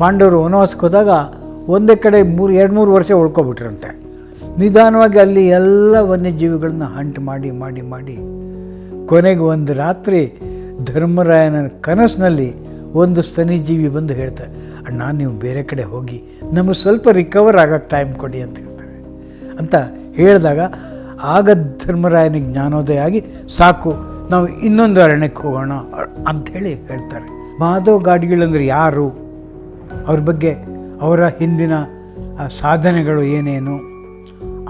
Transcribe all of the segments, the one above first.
ಪಾಂಡವರು ವನವಾಸಕ್ಕೆ ಹೋದಾಗ ಒಂದೇ ಕಡೆ 2-3 ವರ್ಷ ಉಳ್ಕೊಬಿಟ್ರಂತೆ. ನಿಧಾನವಾಗಿ ಅಲ್ಲಿ ಎಲ್ಲ ವನ್ಯಜೀವಿಗಳನ್ನ ಹಂಟ್ ಮಾಡಿ ಮಾಡಿ ಮಾಡಿ ಕೊನೆಗೆ ಒಂದು ರಾತ್ರಿ ಧರ್ಮರಾಯನ ಕನಸಿನಲ್ಲಿ ಒಂದು ಸ್ತನಿಜೀವಿ ಬಂದು ಹೇಳ್ತಾರೆ, ಅಣ್ಣ ನೀವು ಬೇರೆ ಕಡೆ ಹೋಗಿ ನಮಗೆ ಸ್ವಲ್ಪ ರಿಕವರ್ ಆಗೋಕ್ಕೆ ಟೈಮ್ ಕೊಡಿ ಅಂತ ಹೇಳ್ತಾರೆ. ಅಂತ ಹೇಳಿದಾಗ ಆಗ ಧರ್ಮರಾಯನಿಗೆ ಜ್ಞಾನೋದಯ ಆಗಿ ಸಾಕು ನಾವು ಇನ್ನೊಂದು ಅರಣ್ಯಕ್ಕೆ ಹೋಗೋಣ ಅಂಥೇಳಿ ಹೇಳ್ತಾರೆ. ಮಾಧವ್ ಗಾಡ್ಗೀಳಂದ್ರೆ ಯಾರು, ಅವ್ರ ಬಗ್ಗೆ ಅವರ ಹಿಂದಿನ ಸಾಧನೆಗಳು ಏನೇನು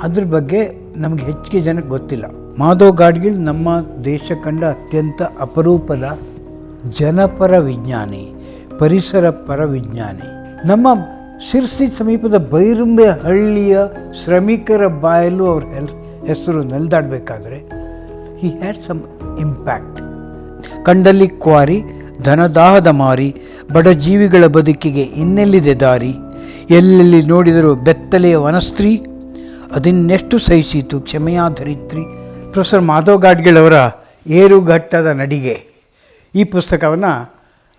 ಅದ್ರ ಬಗ್ಗೆ ನಮಗೆ ಹೆಚ್ಚಿಗೆ ಜನಕ್ಕೆ ಗೊತ್ತಿಲ್ಲ. ಮಾಧವ್ ಗಾಡ್ಗೀಳ್ ನಮ್ಮ ದೇಶ ಕಂಡ ಅತ್ಯಂತ ಅಪರೂಪದ ಜನಪರ ವಿಜ್ಞಾನಿ, ಪರಿಸರ ಪರ ವಿಜ್ಞಾನಿ. ನಮ್ಮ ಶಿರ್ಸಿ ಸಮೀಪದ ಬೈರುಂಬೆ ಹಳ್ಳಿಯ ಶ್ರಮಿಕರ ಬಾಯಲ್ಲೂ ಅವ್ರ ಹೆಸರು ನೆಲೆದಾಡಬೇಕಾದ್ರೆ ಹಿ ಹ್ಯಾಡ್ ಸಮ್ ಇಂಪ್ಯಾಕ್ಟ್. ಕಂಡಲ್ಲಿ ಕ್ವಾರಿ, ಧನದಾಹದ ಮಾರಿ, ಬಡ ಜೀವಿಗಳ ಬದುಕಿಗೆ ಇನ್ನೆಲ್ಲಿದೆ ದಾರಿ, ಎಲ್ಲೆಲ್ಲಿ ನೋಡಿದರೂ ಬೆತ್ತಲೆಯ ವನಸ್ತ್ರೀ, ಅದನ್ನೆಷ್ಟು ಸಹಿಸಿತು ಕ್ಷಮೆಯ ಧರಿತ್ರಿ. ಪ್ರೊಫೆಸರ್ ಮಾಧವ್ ಗಾಡ್ಗೀಳ್ ಅವರ ಏರುಘಟ್ಟದ ನಡಿಗೆ ಈ ಪುಸ್ತಕವನ್ನು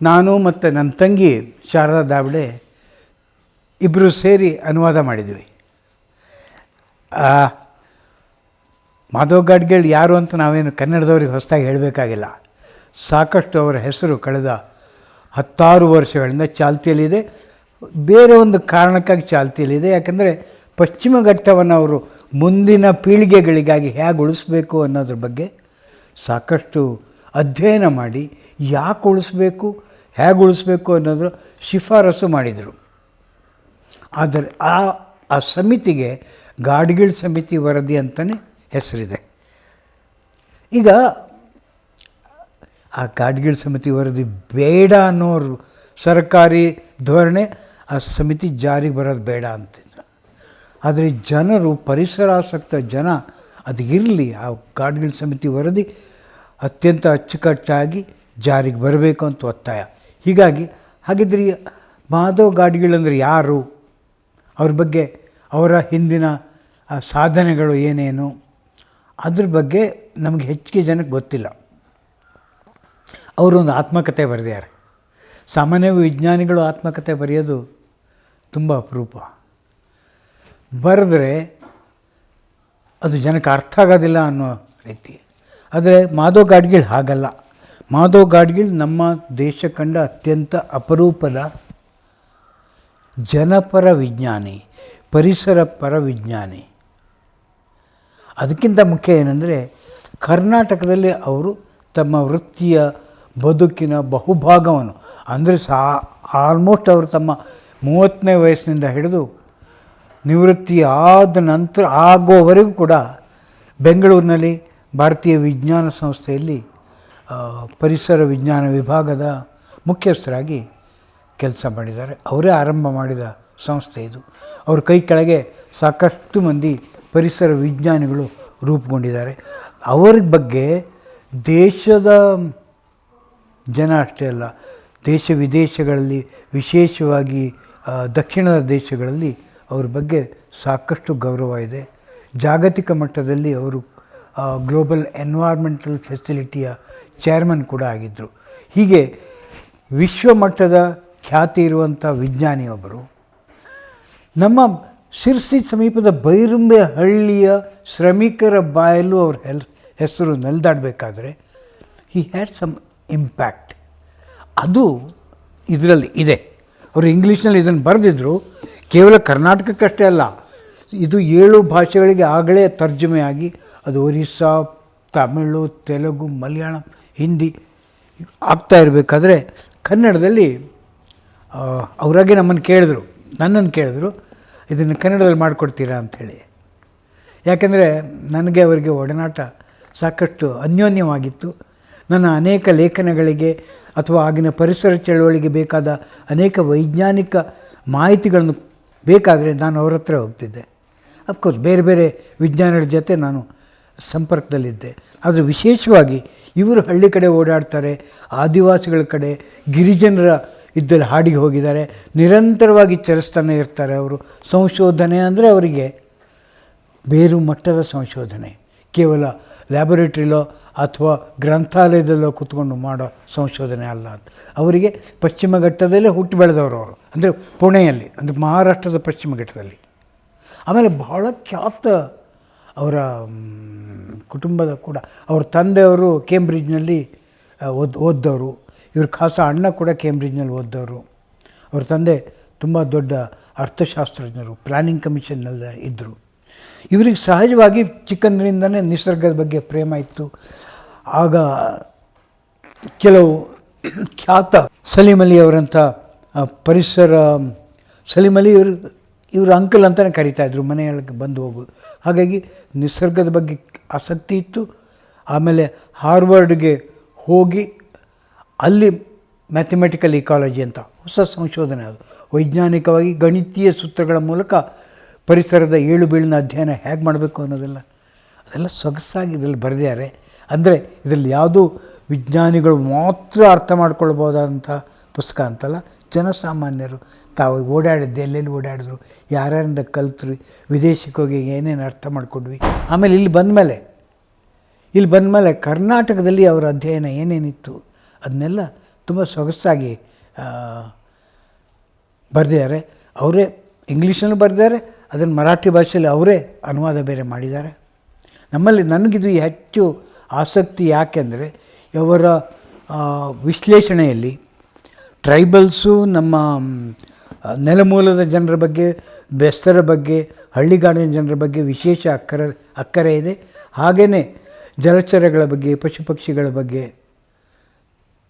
ನಾನು ಮತ್ತು ನನ್ನ ತಂಗಿ ಶಾರದಾ ದಾವಡೆ ಇಬ್ಬರು ಸೇರಿ ಅನುವಾದ ಮಾಡಿದ್ವಿ. ಮಾಧವ್ ಗಾಡ್ಗೀಳ್ ಯಾರು ಅಂತ ನಾವೇನು ಕನ್ನಡದವ್ರಿಗೆ ಹೊಸದಾಗಿ ಹೇಳಬೇಕಾಗಿಲ್ಲ. ಸಾಕಷ್ಟು ಅವರ ಹೆಸರು ಕಳೆದ 10 ವರ್ಷಗಳಿಂದ ಚಾಲ್ತಿಯಲ್ಲಿದೆ. ಬೇರೆ ಒಂದು ಕಾರಣಕ್ಕಾಗಿ ಚಾಲ್ತಿಯಲ್ಲಿದೆ. ಯಾಕಂದರೆ ಪಶ್ಚಿಮ ಘಟ್ಟವನ್ನು ಅವರು ಮುಂದಿನ ಪೀಳಿಗೆಗಳಿಗಾಗಿ ಹೇಗೆ ಉಳಿಸ್ಬೇಕು ಅನ್ನೋದ್ರ ಬಗ್ಗೆ ಸಾಕಷ್ಟು ಅಧ್ಯಯನ ಮಾಡಿ ಯಾಕೆ ಉಳಿಸ್ಬೇಕು, ಹೇಗೆ ಉಳಿಸ್ಬೇಕು ಅನ್ನೋದ್ರ ಶಿಫಾರಸು ಮಾಡಿದರು. ಆದರೆ ಆ ಸಮಿತಿಗೆ ಗಾಡ್ಗೀಳ್ ಸಮಿತಿ ವರದಿ ಅಂತಲೇ ಹೆಸರಿದೆ. ಈಗ ಆ ಗಾಡ್ಗೀಳ್ ಸಮಿತಿ ವರದಿ ಬೇಡ ಅನ್ನೋರು ಸರ್ಕಾರಿ ಧೋರಣೆ, ಆ ಸಮಿತಿ ಜಾರಿಗೆ ಬರೋದು ಬೇಡ ಅಂತಿದ್ರು. ಆದರೆ ಜನರು, ಪರಿಸರಾಸಕ್ತ ಜನ ಅದು ಇರಲಿ, ಆ ಗಾಡ್ಗೀಳ್ ಸಮಿತಿ ವರದಿ ಅತ್ಯಂತ ಅಚ್ಚುಕಟ್ಟಾಗಿ ಜಾರಿಗೆ ಬರಬೇಕು ಅಂತ ಒತ್ತಾಯ. ಹೀಗಾಗಿ ಹಾಗಿದ್ರೆ ಮಾಧವ್ ಗಾಡ್ಗೀಳ್ ಅಂದರೆ ಯಾರು, ಅವ್ರ ಬಗ್ಗೆ ಅವರ ಹಿಂದಿನ ಸಾಧನೆಗಳು ಏನೇನು ಅದ್ರ ಬಗ್ಗೆ ನಮಗೆ ಹೆಚ್ಚಿಗೆ ಜನಕ್ಕೆ ಗೊತ್ತಿಲ್ಲ. ಅವರೊಂದು ಆತ್ಮಕಥೆ ಬರೆದಿದ್ದಾರೆ. ಸಾಮಾನ್ಯವಾಗಿ ವಿಜ್ಞಾನಿಗಳು ಆತ್ಮಕಥೆ ಬರೆಯೋದು ತುಂಬ ಅಪರೂಪ. ಬರೆದ್ರೆ ಅದು ಜನಕ್ಕೆ ಅರ್ಥ ಆಗೋದಿಲ್ಲ ಅನ್ನೋ ರೀತಿ. ಆದರೆ ಮಾಧವ್ ಗಾಡ್ಗೀಳ್ ಹಾಗಲ್ಲ. ಮಾಧವ್ ಗಾಡ್ಗೀಳ್ ನಮ್ಮ ದೇಶ ಕಂಡ ಅತ್ಯಂತ ಅಪರೂಪದ ಜನಪರ ವಿಜ್ಞಾನಿ, ಪರಿಸರ ಪರ ವಿಜ್ಞಾನಿ. ಅದಕ್ಕಿಂತ ಮುಖ್ಯ ಏನಂದರೆ ಕರ್ನಾಟಕದಲ್ಲಿ ಅವರು ತಮ್ಮ ವೃತ್ತಿಯ ಬದುಕಿನ ಬಹುಭಾಗವನ್ನು, ಅಂದರೆ ಆಲ್ಮೋಸ್ಟ್ ಅವರು ತಮ್ಮ 30ನೇ ವಯಸ್ಸಿನಿಂದ ಹಿಡಿದು ನಿವೃತ್ತಿ ಆದ ನಂತರ ಆಗೋವರೆಗೂ ಕೂಡ ಬೆಂಗಳೂರಿನಲ್ಲಿ ಭಾರತೀಯ ವಿಜ್ಞಾನ ಸಂಸ್ಥೆಯಲ್ಲಿ ಪರಿಸರ ವಿಜ್ಞಾನ ವಿಭಾಗದ ಮುಖ್ಯಸ್ಥರಾಗಿ ಕೆಲಸ ಮಾಡಿದ್ದಾರೆ. ಅವರೇ ಆರಂಭ ಮಾಡಿದ ಸಂಸ್ಥೆ ಇದು. ಅವ್ರ ಕೈ ಕೆಳಗೆ ಸಾಕಷ್ಟು ಮಂದಿ ಪರಿಸರ ವಿಜ್ಞಾನಿಗಳು ರೂಪುಗೊಂಡಿದ್ದಾರೆ. ಅವರ ಬಗ್ಗೆ ದೇಶದ ಜನ ಅಷ್ಟೇ ಅಲ್ಲ, ದೇಶ ವಿದೇಶಗಳಲ್ಲಿ, ವಿಶೇಷವಾಗಿ ದಕ್ಷಿಣದ ದೇಶಗಳಲ್ಲಿ ಅವ್ರ ಬಗ್ಗೆ ಸಾಕಷ್ಟು ಗೌರವ ಇದೆ. ಜಾಗತಿಕ ಮಟ್ಟದಲ್ಲಿ ಅವರು ಗ್ಲೋಬಲ್ ಎನ್ವೈರ್ಮೆಂಟಲ್ ಫೆಸಿಲಿಟಿಯ ಚೇರ್ಮನ್ ಕೂಡ ಆಗಿದ್ದರು. ಹೀಗೆ ವಿಶ್ವಮಟ್ಟದ ಖ್ಯಾತಿ ಇರುವಂಥ ವಿಜ್ಞಾನಿಯೊಬ್ಬರು ನಮ್ಮ ಶಿರ್ಸಿ ಸಮೀಪದ ಬೈರುಂಬೆ ಹಳ್ಳಿಯ ಶ್ರಮಿಕರ ಬಾಯಲ್ಲೂ ಅವ್ರ ಹೆಸರು ನೆಲೆದಾಡಬೇಕಾದ್ರೆ ಹಿ ಹ್ಯಾಡ್ ಸಮ್ ಇಂಪ್ಯಾಕ್ಟ್. ಅದು ಇದರಲ್ಲಿ ಇದೆ. ಅವರು ಇಂಗ್ಲೀಷ್ನಲ್ಲಿ ಇದನ್ನು ಬರೆದಿದ್ದರು. ಕೇವಲ ಕರ್ನಾಟಕಕ್ಕಷ್ಟೇ ಅಲ್ಲ, ಇದು 7 ಭಾಷೆಗಳಿಗೆ ಆಗಲೇ ತರ್ಜುಮೆಯಾಗಿ ಅದು ಒರಿಸ್ಸಾ, ತಮಿಳು, ತೆಲುಗು, ಮಲಯಾಳಂ, ಹಿಂದಿ ಆಗ್ತಾ ಇರಬೇಕಾದ್ರೆ ಕನ್ನಡದಲ್ಲಿ ಅವರಾಗೆ ನನ್ನನ್ನು ಕೇಳಿದ್ರು ಇದನ್ನು ಕನ್ನಡದಲ್ಲಿ ಮಾಡಿಕೊಡ್ತೀರಾ ಅಂಥೇಳಿ. ಯಾಕೆಂದರೆ ನನಗೆ ಅವರಿಗೆ ಒಡನಾಟ ಸಾಕಷ್ಟು ಅನ್ಯೋನ್ಯವಾಗಿತ್ತು. ನನ್ನ ಅನೇಕ ಲೇಖನಗಳಿಗೆ ಅಥವಾ ಆಗಿನ ಪರಿಸರ ಚಳವಳಿಗೆ ಬೇಕಾದ ಅನೇಕ ವೈಜ್ಞಾನಿಕ ಮಾಹಿತಿಗಳನ್ನು ಬೇಕಾದರೆ ನಾನು ಅವ್ರ ಹತ್ರ ಹೋಗ್ತಿದ್ದೆ. ಅಫ್ಕೋರ್ಸ್ ಬೇರೆ ಬೇರೆ ವಿಜ್ಞಾನಿಗಳ ಜೊತೆ ನಾನು ಸಂಪರ್ಕದಲ್ಲಿದ್ದೆ. ಆದರೆ ವಿಶೇಷವಾಗಿ ಇವರು ಹಳ್ಳಿ ಕಡೆ ಓಡಾಡ್ತಾರೆ, ಆದಿವಾಸಿಗಳ ಕಡೆ, ಗಿರಿಜನರ ಇದ್ದಲ್ಲಿ ಹಾಡಿಗೆ ಹೋಗಿದ್ದಾರೆ, ನಿರಂತರವಾಗಿ ಚಲಿಸ್ತಾನೆ ಇರ್ತಾರೆ. ಅವರು ಸಂಶೋಧನೆ ಅಂದರೆ ಅವರಿಗೆ ಬೇರು ಮಟ್ಟದ ಸಂಶೋಧನೆ, ಕೇವಲ ಲ್ಯಾಬೊರೇಟ್ರಿಲೋ ಅಥವಾ ಗ್ರಂಥಾಲಯದಲ್ಲೋ ಕೂತ್ಕೊಂಡು ಮಾಡೋ ಸಂಶೋಧನೆ ಅಲ್ಲ ಅಂತ. ಅವರಿಗೆ ಪಶ್ಚಿಮ ಘಟ್ಟದಲ್ಲೇ ಹುಟ್ಟು ಬೆಳೆದವರು ಅವರು, ಅಂದರೆ ಪುಣೆಯಲ್ಲಿ, ಅಂದರೆ ಮಹಾರಾಷ್ಟ್ರದ ಪಶ್ಚಿಮ ಘಟ್ಟದಲ್ಲಿ. ಆಮೇಲೆ ಬಹಳ ಖ್ಯಾತ ಅವರ ಕುಟುಂಬದ ಕೂಡ, ಅವ್ರ ತಂದೆಯವರು ಕೇಂಬ್ರಿಡ್ಜ್ನಲ್ಲಿ ಓದ್ದವರು, ಇವ್ರ ಖಾಸ ಅಣ್ಣ ಕೂಡ ಕೇಂಬ್ರಿಡ್ಜ್ನಲ್ಲಿ ಓದ್ದವರು. ಅವ್ರ ತಂದೆ ತುಂಬ ದೊಡ್ಡ ಅರ್ಥಶಾಸ್ತ್ರಜ್ಞರು, ಪ್ಲ್ಯಾನಿಂಗ್ ಕಮಿಷನ್ನಲ್ಲಿ ಇದ್ದರು. ಇವರಿಗೆ ಸಹಜವಾಗಿ ಚಿಕ್ಕಂದಿನಿಂದಲೇ ನಿಸರ್ಗದ ಬಗ್ಗೆ ಪ್ರೇಮ ಇತ್ತು. ಆಗ ಕೆಲವು ಖ್ಯಾತ ಸಲೀಂ ಅಲಿ ಅವರಂಥ ಪರಿಸರ, ಸಲೀಂ ಅಲಿ ಇವರು ಅಂಕಲ್ ಅಂತಲೇ ಕರೀತಾಯಿದ್ರು, ಮನೆಯೊಳಗೆ ಬಂದು ಹೋಗೋದು. ಹಾಗಾಗಿ ನಿಸರ್ಗದ ಬಗ್ಗೆ ಆಸಕ್ತಿ ಇತ್ತು. ಆಮೇಲೆ ಹಾರ್ವರ್ಡ್ಗೆ ಹೋಗಿ ಅಲ್ಲಿ ಮ್ಯಾಥಮೆಟಿಕಲ್ ಇಕಾಲಜಿ ಅಂತ ಹೊಸ ಸಂಶೋಧನೆ, ಅದು ವೈಜ್ಞಾನಿಕವಾಗಿ ಗಣಿತೀಯ ಸೂತ್ರಗಳ ಮೂಲಕ ಪರಿಸರದ ಏಳು ಬೀಳಿನ ಅಧ್ಯಯನ ಹೇಗೆ ಮಾಡಬೇಕು ಅನ್ನೋದೆಲ್ಲ ಅದೆಲ್ಲ ಸೊಗಸಾಗಿ ಇದರಲ್ಲಿ ಬರೆದಿದ್ದಾರೆ. ಅಂದರೆ ಇದರಲ್ಲಿ ಯಾವುದೂ ವಿಜ್ಞಾನಿಗಳು ಮಾತ್ರ ಅರ್ಥ ಮಾಡ್ಕೊಳ್ಬೋದಂಥ ಪುಸ್ತಕ ಅಂತಲ್ಲ, ಜನಸಾಮಾನ್ಯರು ತಾವು ಓಡಾಡಿದ್ದು, ಎಲ್ಲೆಲ್ಲಿ ಓಡಾಡಿದ್ರು, ಯಾರ್ಯಾರಿಂದ ಕಲ್ತ್ರಿ, ವಿದೇಶಕ್ಕೆ ಹೋಗಿ ಏನೇನು ಅರ್ಥ ಮಾಡ್ಕೊಂಡ್ವಿ, ಆಮೇಲೆ ಇಲ್ಲಿ ಬಂದಮೇಲೆ ಕರ್ನಾಟಕದಲ್ಲಿ ಅವರ ಅಧ್ಯಯನ ಏನೇನಿತ್ತು ಅದನ್ನೆಲ್ಲ ತುಂಬ ಸೊಗಸಾಗಿ ಬರೆದಿದ್ದಾರೆ. ಅವರೇ ಇಂಗ್ಲೀಷಲ್ಲೂ ಬರೆದಿದ್ದಾರೆ, ಅದನ್ನು ಮರಾಠಿ ಭಾಷೆಯಲ್ಲಿ ಅವರೇ ಅನುವಾದ ಬೇರೆ ಮಾಡಿದ್ದಾರೆ. ನನಗಿದು ಹೆಚ್ಚು ಆಸಕ್ತಿ ಯಾಕೆಂದರೆ ಅವರ ವಿಶ್ಲೇಷಣೆಯಲ್ಲಿ ಟ್ರೈಬಲ್ಸು, ನಮ್ಮ ನೆಲಮೂಲದ ಜನರ ಬಗ್ಗೆ, ಬೆಸ್ತರ ಬಗ್ಗೆ, ಹಳ್ಳಿಗಾಡಿನ ಜನರ ಬಗ್ಗೆ ವಿಶೇಷ ಅಕ್ಕರೆ ಇದೆ. ಹಾಗೆಯೇ ಜಲಚರಗಳ ಬಗ್ಗೆ, ಪಶು ಪಕ್ಷಿಗಳ ಬಗ್ಗೆ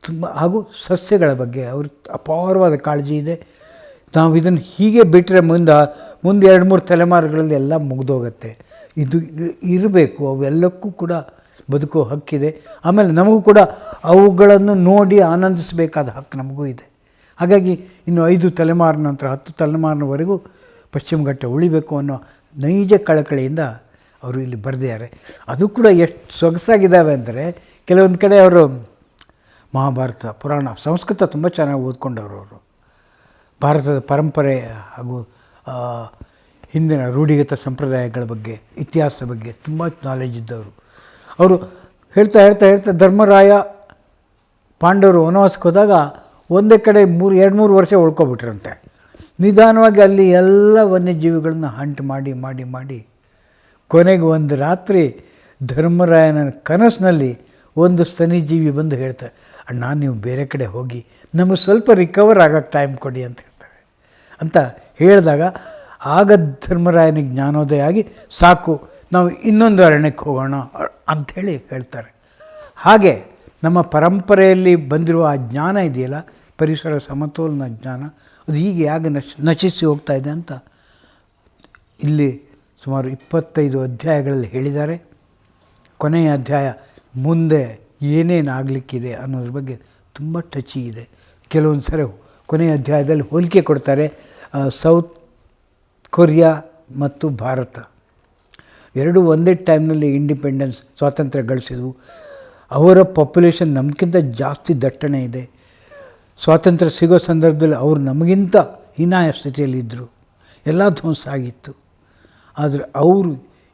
ತುಂಬ, ಹಾಗೂ ಸಸ್ಯಗಳ ಬಗ್ಗೆ ಅವ್ರ ಅಪಾರವಾದ ಕಾಳಜಿ ಇದೆ. ನಾವು ಇದನ್ನು ಹೀಗೆ ಬಿಟ್ಟರೆ ಮುಂದೆ 2-3 ತಲೆಮಾರುಗಳಲ್ಲಿ ಎಲ್ಲ ಮುಗಿದೋಗುತ್ತೆ. ಇದು ಇರಬೇಕು, ಅವೆಲ್ಲಕ್ಕೂ ಕೂಡ ಬದುಕೋ ಹಕ್ಕಿದೆ. ಆಮೇಲೆ ನಮಗೂ ಕೂಡ ಅವುಗಳನ್ನು ನೋಡಿ ಆನಂದಿಸಬೇಕಾದ ಹಕ್ಕು ನಮಗೂ ಇದೆ. ಹಾಗಾಗಿ ಇನ್ನು 5 ತಲೆಮಾರಿನ ನಂತರ 10 ತಲೆಮಾರಿನವರೆಗೂ ಪಶ್ಚಿಮ ಘಟ್ಟ ಉಳಿಬೇಕು ಅನ್ನೋ ನೈಜ ಕಳಕಳಿಯಿಂದ ಅವರು ಇಲ್ಲಿ ಬರೆದಿದ್ದಾರೆ. ಅದು ಕೂಡ ಎಷ್ಟು ಸೊಗಸಾಗಿದ್ದಾವೆ ಅಂದರೆ, ಕೆಲವೊಂದು ಕಡೆ ಅವರು ಮಹಾಭಾರತ, ಪುರಾಣ, ಸಂಸ್ಕೃತ ತುಂಬ ಚೆನ್ನಾಗಿ ಓದ್ಕೊಂಡವರು. ಅವರು ಭಾರತದ ಪರಂಪರೆ ಹಾಗೂ ಹಿಂದಿನ ರೂಢಿಗತ ಸಂಪ್ರದಾಯಗಳ ಬಗ್ಗೆ, ಇತಿಹಾಸದ ಬಗ್ಗೆ ತುಂಬ ನಾಲೆಜ್ ಇದ್ದವರು. ಅವರು ಹೇಳ್ತಾ ಧರ್ಮರಾಯ ಪಾಂಡವರು ವನವಾಸಕ್ಕೆ ಹೋದಾಗ ಒಂದೇ ಕಡೆ 2-3 ವರ್ಷ ಉಳ್ಕೊಬಿಟ್ರಂತೆ. ನಿಧಾನವಾಗಿ ಅಲ್ಲಿ ಎಲ್ಲ ವನ್ಯಜೀವಿಗಳನ್ನ ಹಂಟ್ ಮಾಡಿ ಕೊನೆಗೆ ಒಂದು ರಾತ್ರಿ ಧರ್ಮರಾಯನ ಕನಸಿನಲ್ಲಿ ಒಂದು ಸ್ತನಿಜೀವಿ ಬಂದು ಹೇಳ್ತಾರೆ, ಅಣ್ಣ ನೀವು ಬೇರೆ ಕಡೆ ಹೋಗಿ ನಮಗೆ ಸ್ವಲ್ಪ ರಿಕವರ್ ಆಗೋಕ್ಕೆ ಟೈಮ್ ಕೊಡಿ ಅಂತ ಹೇಳ್ತಾರೆ. ಅಂತ ಹೇಳಿದಾಗ ಆಗ ಧರ್ಮರಾಯನಿಗೆ ಜ್ಞಾನೋದಯ ಆಗಿ, ಸಾಕು ನಾವು ಇನ್ನೊಂದು ಅರಣ್ಯಕ್ಕೆ ಹೋಗೋಣ ಅಂಥೇಳಿ ಹೇಳ್ತಾರೆ. ಹಾಗೆ ನಮ್ಮ ಪರಂಪರೆಯಲ್ಲಿ ಬಂದಿರುವ ಆ ಜ್ಞಾನ ಇದೆಯಲ್ಲ, ಪರಿಸರ ಸಮತೋಲನ ಜ್ಞಾನ, ಅದು ಹೀಗೆ ಯಾಕೆ ನಶಿಸಿ ಹೋಗ್ತಾ ಇದೆ ಅಂತ ಇಲ್ಲಿ ಸುಮಾರು 25 ಅಧ್ಯಾಯಗಳಲ್ಲಿ ಹೇಳಿದ್ದಾರೆ. ಕೊನೆಯ ಅಧ್ಯಾಯ ಮುಂದೆ ಏನೇನು ಆಗಲಿಕ್ಕಿದೆ ಅನ್ನೋದ್ರ ಬಗ್ಗೆ ತುಂಬ ಟಚಿ ಇದೆ. ಕೆಲವೊಂದು ಸರಿ ಕೊನೆಯ ಅಧ್ಯಾಯದಲ್ಲಿ ಹೋಲಿಕೆ ಕೊಡ್ತಾರೆ. ಸೌತ್ ಕೊರಿಯಾ ಮತ್ತು ಭಾರತ ಎರಡೂ ಒಂದೇ ಟೈಮ್ನಲ್ಲಿ ಇಂಡಿಪೆಂಡೆನ್ಸ್, ಸ್ವಾತಂತ್ರ್ಯ ಗಳಿಸಿದ್ವು. ಅವರ ಪಾಪ್ಯುಲೇಷನ್ ನಮಗಿಂತ ಜಾಸ್ತಿ ದಟ್ಟಣೆ ಇದೆ. ಸ್ವಾತಂತ್ರ್ಯ ಸಿಗೋ ಸಂದರ್ಭದಲ್ಲಿ ಅವರು ನಮಗಿಂತ ಹೀನಾಯ ಸ್ಥಿತಿಯಲ್ಲಿದ್ದರು, ಎಲ್ಲ ಧ್ವಂಸ ಆಗಿತ್ತು. ಆದರೆ ಅವರು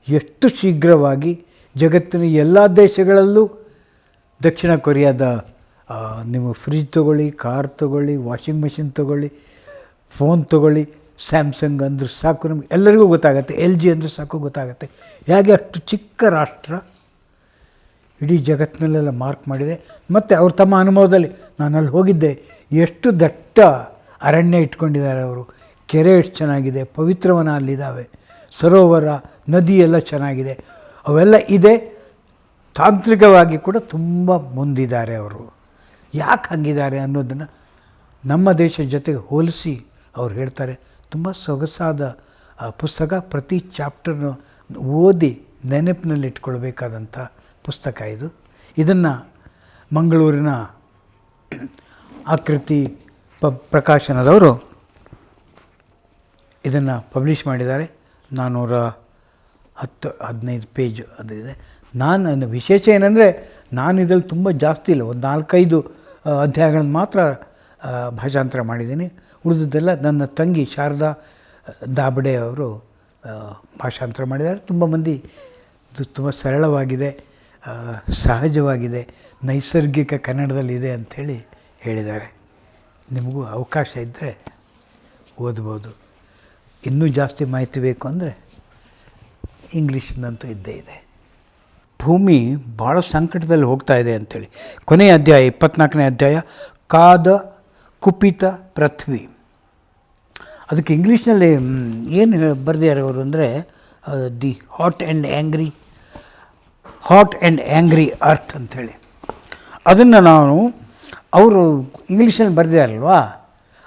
ಎಷ್ಟು ಶೀಘ್ರವಾಗಿ ಜಗತ್ತಿನ ಎಲ್ಲ ದೇಶಗಳಲ್ಲೂ, ದಕ್ಷಿಣ ಕೊರಿಯಾದ ನೀವು ಫ್ರಿಜ್ ತೊಗೊಳ್ಳಿ, ಕಾರ್ ತೊಗೊಳ್ಳಿ, ವಾಷಿಂಗ್ ಮೆಷಿನ್ ತೊಗೊಳ್ಳಿ, ಫೋನ್ ತೊಗೊಳ್ಳಿ, ಸ್ಯಾಮ್ಸಂಗ್ ಅಂದ್ರೆ ಸಾಕು ನಮಗೆ ಎಲ್ಲರಿಗೂ ಗೊತ್ತಾಗುತ್ತೆ, LG ಅಂದರೆ ಸಾಕು ಗೊತ್ತಾಗುತ್ತೆ. ಹೇಗೆ ಅಷ್ಟು ಚಿಕ್ಕ ರಾಷ್ಟ್ರ ಇಡೀ ಜಗತ್ತಿನಲ್ಲೆಲ್ಲ ಮಾರ್ಕ್ ಮಾಡಿದೆ. ಮತ್ತು ಅವರು ತಮ್ಮ ಅನುಭವದಲ್ಲಿ, ನಾನು ಅಲ್ಲಿ ಹೋಗಿದ್ದೆ, ಎಷ್ಟು ದಟ್ಟ ಅರಣ್ಯ ಇಟ್ಕೊಂಡಿದ್ದಾರೆ ಅವರು, ಕೆರೆ ಎಷ್ಟು ಚೆನ್ನಾಗಿದೆ, ಪವಿತ್ರವನ ಅಲ್ಲಿದ್ದಾವೆ, ಸರೋವರ, ನದಿ ಎಲ್ಲ ಚೆನ್ನಾಗಿದೆ, ಅವೆಲ್ಲ ಇದೆ. ತಾಂತ್ರಿಕವಾಗಿ ಕೂಡ ತುಂಬ ಮುಂದಿದ್ದಾರೆ ಅವರು. ಯಾಕೆ ಹಂಗಿದ್ದಾರೆ ಅನ್ನೋದನ್ನು ನಮ್ಮ ದೇಶದ ಜೊತೆಗೆ ಹೋಲಿಸಿ ಅವ್ರು ಹೇಳ್ತಾರೆ. ತುಂಬ ಸೊಗಸಾದ ಪುಸ್ತಕ. ಪ್ರತಿ ಚಾಪ್ಟರ್ನು ಓದಿ ನೆನಪಿನಲ್ಲಿ ಇಟ್ಕೊಳ್ಬೇಕಾದಂಥ ಪುಸ್ತಕ ಇದು. ಇದನ್ನು ಮಂಗಳೂರಿನ ಆಕೃತಿ ಪ್ರಕಾಶನದವರು ಇದನ್ನು ಪಬ್ಲಿಷ್ ಮಾಡಿದ್ದಾರೆ. 410-15 ಪೇಜ್ ಅದಿದೆ. ನಾನು ವಿಶೇಷ ಏನಂದರೆ, ನಾನು ಇದರಲ್ಲಿ ತುಂಬ ಜಾಸ್ತಿ ಇಲ್ಲ, ಒಂದು 4-5 ಅಧ್ಯಾಯಗಳನ್ನು ಮಾತ್ರ ಭಾಷಾಂತರ ಮಾಡಿದ್ದೀನಿ. ಉಳಿದದ್ದೆಲ್ಲ ನನ್ನ ತಂಗಿ ಶಾರದಾ ದಾಬಡೆ ಅವರು ಭಾಷಾಂತರ ಮಾಡಿದ್ದಾರೆ. ತುಂಬ ಮಂದಿ ಇದು ತುಂಬ ಸರಳವಾಗಿದೆ, ಸಹಜವಾಗಿದೆ, ನೈಸರ್ಗಿಕ ಕನ್ನಡದಲ್ಲಿದೆ ಅಂಥೇಳಿ ಹೇಳಿದ್ದಾರೆ. ನಿಮಗೂ ಅವಕಾಶ ಇದ್ದರೆ ಓದ್ಬೋದು. ಇನ್ನೂ ಜಾಸ್ತಿ ಮಾಹಿತಿ ಬೇಕು ಅಂದರೆ ಇಂಗ್ಲೀಷ್ನಂತೂ ಇದ್ದೇ ಇದೆ. ಭೂಮಿ ಭಾಳ ಸಂಕಟದಲ್ಲಿ ಹೋಗ್ತಾ ಇದೆ ಅಂಥೇಳಿ ಕೊನೆಯ ಅಧ್ಯಾಯ 24ನೇ ಅಧ್ಯಾಯ, ಕಾದ ಕುಪಿತ ಪೃಥ್ವಿ. ಅದಕ್ಕೆ ಇಂಗ್ಲೀಷ್ನಲ್ಲಿ ಏನು ಬರೆದಿದ್ದಾರೆ ಅವರು ಅಂದರೆ the hot and angry earth ಅಂಥೇಳಿ. ಅದನ್ನು ಅವರು ಇಂಗ್ಲೀಷಲ್ಲಿ ಬರೆದಿದ್ದಾರಲ್ವಾ,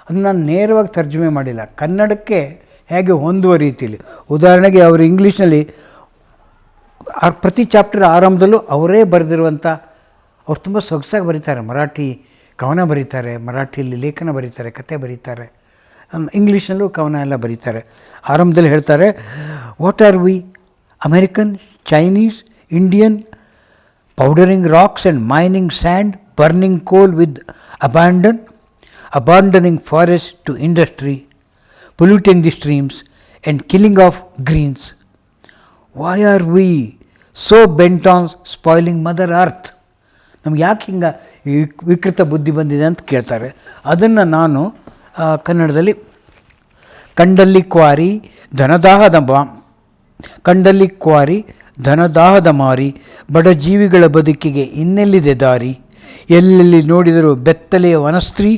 ಅದನ್ನು ನಾನು ನೇರವಾಗಿ ತರ್ಜುಮೆ ಮಾಡಿಲ್ಲ, ಕನ್ನಡಕ್ಕೆ ಹೇಗೆ ಹೊಂದುವ ರೀತಿಯಲ್ಲಿ. ಉದಾಹರಣೆಗೆ ಅವರು ಇಂಗ್ಲೀಷ್ನಲ್ಲಿ ಪ್ರತಿ ಚಾಪ್ಟರ್ ಆರಂಭದಲ್ಲೂ ಅವರೇ ಬರೆದಿರುವಂಥ, ಅವ್ರು ತುಂಬ ಸೊಗಸಾಗಿ ಬರೀತಾರೆ. ಮರಾಠಿ ಕವನ ಬರೀತಾರೆ, ಮರಾಠಿಯಲ್ಲಿ ಲೇಖನ ಬರೀತಾರೆ, ಕತೆ ಬರೀತಾರೆ, ಇಂಗ್ಲೀಷ್ನಲ್ಲೂ ಕವನ ಎಲ್ಲ ಬರೀತಾರೆ. ಆರಂಭದಲ್ಲಿ ಹೇಳ್ತಾರೆ, what are we American, Chinese, Indian, powdering rocks and mining sand, burning coal with abandoning forest to industry, polluting the streams and killing of greens. Why are we so bent on spoiling Mother Earth? ನಮ್ಗೆ ಯಾಕೆ ಹಿಂಗೆ ವಿಕೃತ ಬುದ್ಧಿ ಬಂದಿದೆ ಅಂತ ಕೇಳ್ತಾರೆ. ಅದನ್ನು ನಾನು ಕನ್ನಡದಲ್ಲಿ ಕಂಡಲ್ಲಿ ಕ್ವಾರಿ ಧನದಾಹದ ಮಾರಿ, ಬಡ ಜೀವಿಗಳ ಬದುಕಿಗೆ ಇನ್ನೆಲ್ಲಿದೆ ದಾರಿ, ಎಲ್ಲೆಲ್ಲಿ ನೋಡಿದರೂ ಬೆತ್ತಲೆಯ ವನಸ್ತ್ರೀ,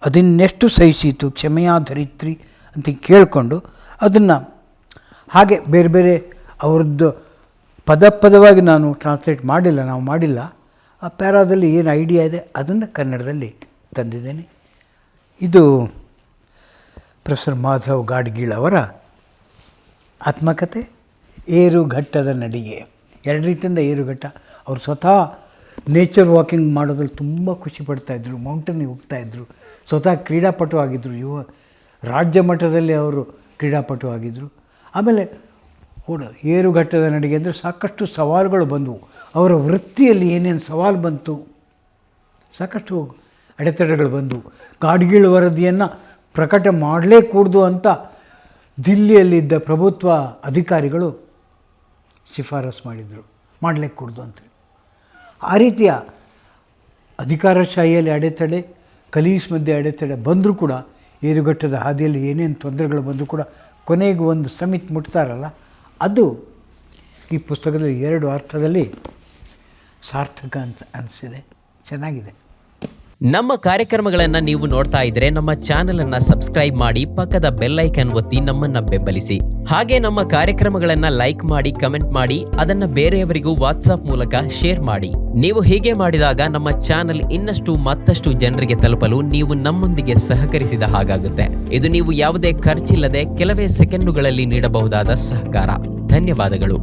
ಅದನ್ನೆಷ್ಟು ಸಹಿಸಿತು ಕ್ಷಮೆಯ ಧರಿತ್ರಿ ಅಂತ ಕೇಳಿಕೊಂಡು ಅದನ್ನು ಹಾಗೆ ಬೇರೆ ಬೇರೆ ಅವ್ರದ್ದು ಪದವಾಗಿ ನಾನು ಟ್ರಾನ್ಸ್ಲೇಟ್ ಮಾಡಿಲ್ಲ. ಆ ಪ್ಯಾರಾದಲ್ಲಿ ಏನು ಐಡಿಯಾ ಇದೆ ಅದನ್ನು ಕನ್ನಡದಲ್ಲಿ ತಂದಿದ್ದೇನೆ. ಇದು ಪ್ರೊಫೆಸರ್ ಮಾಧವ್ ಗಾಡ್ಗೀಳ್ ಅವರ ಆತ್ಮಕಥೆ ಏರುಘಟ್ಟದ ನಡಿಗೆ. 2 ರೀತಿಯಿಂದ ಏರುಘಟ್ಟ. ಅವರು ಸ್ವತಃ ನೇಚರ್ ವಾಕಿಂಗ್ ಮಾಡೋದ್ರಲ್ಲಿ ತುಂಬ ಖುಷಿ ಪಡ್ತಾಯಿದ್ರು, ಮೌಂಟೇನಿಗೆ ಹೋಗ್ತಾಯಿದ್ರು, ಸ್ವತಃ ಕ್ರೀಡಾಪಟು ಆಗಿದ್ದರು, ರಾಜ್ಯ ಮಟ್ಟದಲ್ಲಿ ಅವರು ಕ್ರೀಡಾಪಟು ಆಗಿದ್ದರು. ಆಮೇಲೆ ಏರುಘಟ್ಟದ ನಡಿಗೆ ಅಂದರೆ ಸಾಕಷ್ಟು ಸವಾಲುಗಳು ಬಂದವು. ಅವರ ವೃತ್ತಿಯಲ್ಲಿ ಏನೇನು ಸವಾಲು ಬಂತು, ಸಾಕಷ್ಟು ಅಡೆತಡೆಗಳು ಬಂದವು. ಗಾಡ್ಗೀಳ್ ವರದಿಯನ್ನು ಪ್ರಕಟ ಮಾಡಲೇ ಕೂಡ್ದು ಅಂತ ದಿಲ್ಲಿಯಲ್ಲಿದ್ದ ಪ್ರಭುತ್ವ ಅಧಿಕಾರಿಗಳು ಶಿಫಾರಸು ಮಾಡಿದರು, ಮಾಡಲೇ ಕೂಡ್ದು ಅಂತೇಳಿ. ಆ ರೀತಿಯ ಅಧಿಕಾರಶಾಹಿಯಲ್ಲಿ ಅಡೆತಡೆ, ಕಲೀಸ್ ಮಧ್ಯೆ ಅಡೆತಡೆ ಬಂದರೂ ಕೂಡ, ಏರುಘಟ್ಟದ ಹಾದಿಯಲ್ಲಿ ಏನೇನು ತೊಂದರೆಗಳು ಬಂದರೂ ಕೂಡ ಕೊನೆಗೆ ಒಂದು ಸಮಿತ್ ಮುಟ್ತಾರಲ್ಲ, ಅದು ಈ ಪುಸ್ತಕದಲ್ಲಿ 2 ಅರ್ಥದಲ್ಲಿ ಸಾರ್ಥಕ ಅಂತ ಅನಿಸಿದೆ. ಚೆನ್ನಾಗಿದೆ. ನಮ್ಮ ಕಾರ್ಯಕ್ರಮಗಳನ್ನು ನೀವು ನೋಡ್ತಾ ಇದ್ರೆ ನಮ್ಮ ಚಾನೆಲ್ ಅನ್ನ ಸಬ್ಸ್ಕ್ರೈಬ್ ಮಾಡಿ, ಪಕ್ಕದ ಬೆಲ್ ಐಕನ್ ಒತ್ತಿ ನಮ್ಮನ್ನ ಬೆಂಬಲಿಸಿ. ಹಾಗೆ ನಮ್ಮ ಕಾರ್ಯಕ್ರಮಗಳನ್ನ ಲೈಕ್ ಮಾಡಿ, ಕಮೆಂಟ್ ಮಾಡಿ, ಅದನ್ನ ಬೇರೆಯವರಿಗೂ ವಾಟ್ಸ್ಆಪ್ ಮೂಲಕ ಶೇರ್ ಮಾಡಿ. ನೀವು ಹೀಗೆ ಮಾಡಿದಾಗ ನಮ್ಮ ಚಾನೆಲ್ ಮತ್ತಷ್ಟು ಜನರಿಗೆ ತಲುಪಲು ನೀವು ನಮ್ಮೊಂದಿಗೆ ಸಹಕರಿಸಿದ ಹಾಗಾಗುತ್ತೆ. ಇದು ನೀವು ಯಾವುದೇ ಖರ್ಚಿಲ್ಲದೆ ಕೆಲವೇ ಸೆಕೆಂಡುಗಳಲ್ಲಿ ನೀಡಬಹುದಾದ ಸಹಕಾರ. ಧನ್ಯವಾದಗಳು.